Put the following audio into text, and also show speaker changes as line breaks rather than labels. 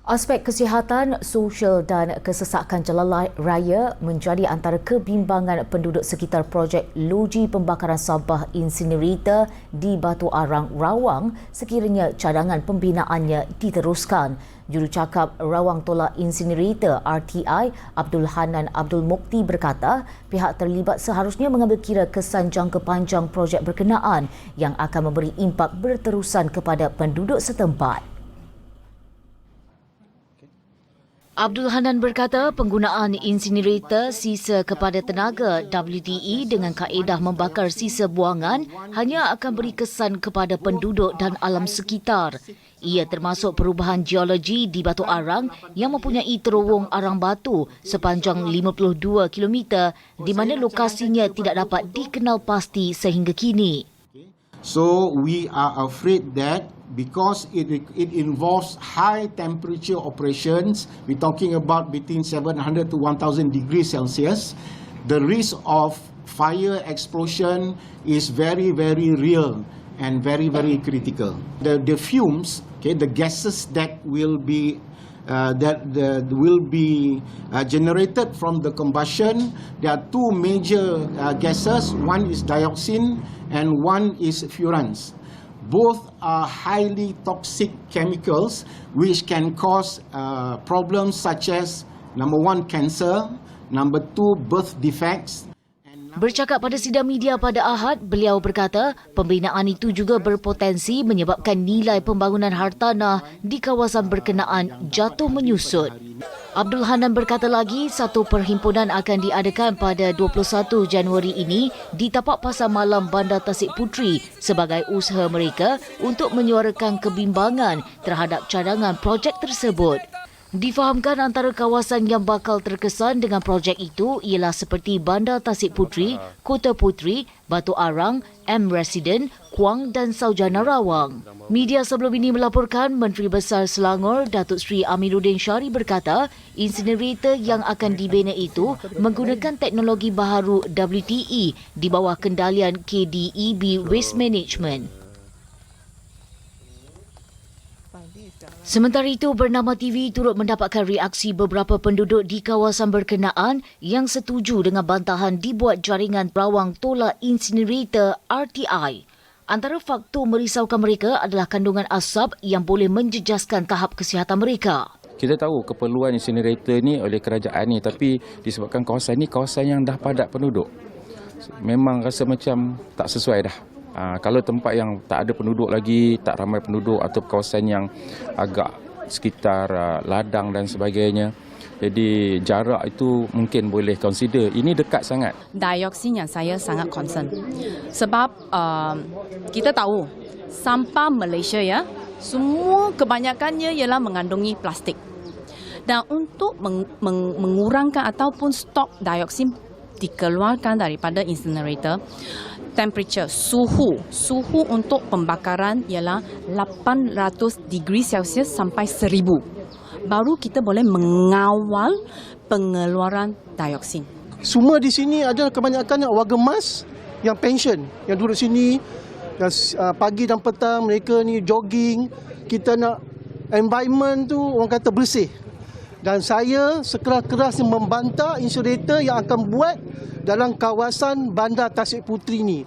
Aspek kesihatan, sosial dan kesesakan jalan raya menjadi antara kebimbangan penduduk sekitar projek loji pembakaran sampah insinerator di Batu Arang, Rawang sekiranya cadangan pembinaannya diteruskan. Jurucakap Rawang Tolak Insinerator RTI Abdul Hanan Abdul Mukti berkata pihak terlibat seharusnya mengambil kira kesan jangka panjang projek berkenaan yang akan memberi impak berterusan kepada penduduk setempat. Abdul Hanan berkata penggunaan insinerator sisa kepada tenaga WTE dengan kaedah membakar sisa buangan hanya akan beri kesan kepada penduduk dan alam sekitar. Ia termasuk perubahan geologi di Batu Arang yang mempunyai terowong arang batu sepanjang 52 km di mana lokasinya tidak dapat dikenal pasti sehingga kini.
So we are afraid that because it involves high temperature operations, we're talking about between 700 to 1000 degrees Celsius, the risk of fire explosion is very, very real and very, very critical. The fumes, the gases that will be generated from the combustion. There are two major gases. One is dioxin and one is furans. Both are highly toxic chemicals which can cause problems such as number one, cancer, number two, birth defects.
Bercakap pada sidang media pada Ahad, beliau berkata pembinaan itu juga berpotensi menyebabkan nilai pembangunan hartanah di kawasan berkenaan jatuh menyusut. Abdul Hanan berkata lagi, satu perhimpunan akan diadakan pada 21 Januari ini di tapak pasar malam Bandar Tasik Puteri sebagai usaha mereka untuk menyuarakan kebimbangan terhadap cadangan projek tersebut. Difahamkan antara kawasan yang bakal terkesan dengan projek itu ialah seperti Bandar Tasik Puteri, Kota Puteri, Batu Arang, M Resident, Kuang dan Saujana Rawang. Media sebelum ini melaporkan Menteri Besar Selangor Datuk Seri Aminuddin Syari berkata insinerator yang akan dibina itu menggunakan teknologi baharu WTE di bawah kendalian KDEB Waste Management. Sementara itu, Bernama TV turut mendapatkan reaksi beberapa penduduk di kawasan berkenaan yang setuju dengan bantahan dibuat jaringan Rawang Tolak Insinerator RTI. Antara faktor merisaukan mereka adalah kandungan asap yang boleh menjejaskan tahap kesihatan mereka.
Kita tahu keperluan insinerator ni oleh kerajaan ni, tapi disebabkan kawasan ni kawasan yang dah padat penduduk. Memang rasa macam tak sesuai dah. Kalau tempat yang tak ada penduduk lagi, tak ramai penduduk atau kawasan yang agak sekitar ladang dan sebagainya, jadi jarak itu mungkin boleh consider. Ini dekat sangat.
Dioksin yang saya sangat concern. Sebab kita tahu sampah Malaysia ya, semua kebanyakannya ialah mengandungi plastik. Dan untuk mengurangkan ataupun stok dioksin dikeluarkan daripada incinerator, temperature, suhu untuk pembakaran ialah 800 degree Celsius sampai 1000. Baru kita boleh mengawal pengeluaran dioksin.
Semua di sini adalah kebanyakan warga emas yang pension, yang duduk sini yang pagi dan petang mereka ni jogging. Kita nak environment tu orang kata bersih. Dan saya sekeras-kerasnya membantah insinerator yang akan buat dalam kawasan Bandar Tasik Puteri ni.